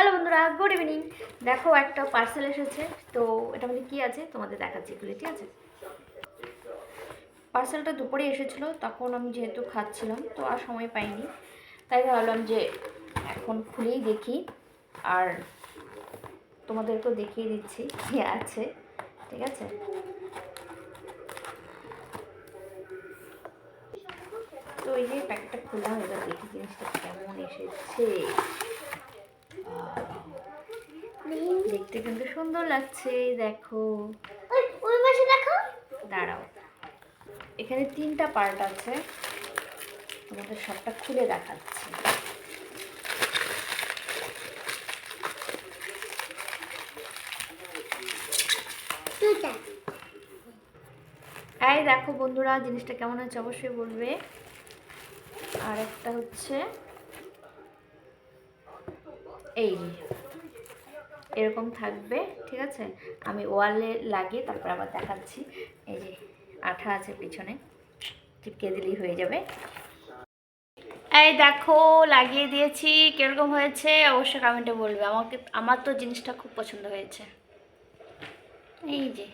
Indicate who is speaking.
Speaker 1: Hello বন্ধুরা, good evening. দেখো একটা পার্সেল এসেছে, তো এটা মধ্যে কী আছে তোমাদের দেখাচ্ছি খুলে, ঠিক আছে? পার্সেলটা দুপুরে এসেছিলো, তখন আমি যেহেতু খাচ্ছিলাম তো আর সময় পাইনি, তাই ভাবলাম যে এখন খুলেই দেখি আর তোমাদেরকেও দেখিয়ে দিচ্ছি কী আছে, ঠিক আছে? তো এই যে প্যাকেটটা খোলা হয়ে গেল, দেখি জিনিসটা কেমন এসেছে। দেখতে কিন্তু সুন্দর লাগছে, দেখো।
Speaker 2: ওই পাশে দেখো,
Speaker 1: দাঁড়াও, এখানে 3টা পার্ট আছে, তোমাদের সবটা খুলে দেখাচ্ছি। এই দেখো বন্ধুরা, জিনিসটা কেমন হচ্ছে অবশ্যই বলবে। আর একটা হচ্ছে এই এরকম থাকবে, ঠিক আছে? আমি ওয়ালে লাগিয়ে তারপর আবার দেখাচ্ছি। এই যে আঠা আছে পিছনে, চিপকে দিলেই হয়ে যাবে। এই দেখো লাগিয়ে দিয়েছি, কিরকম হয়েছে অবশ্যই কমেন্টে বলবে। আমার তো জিনিসটা খুব পছন্দ হয়েছে। এই যে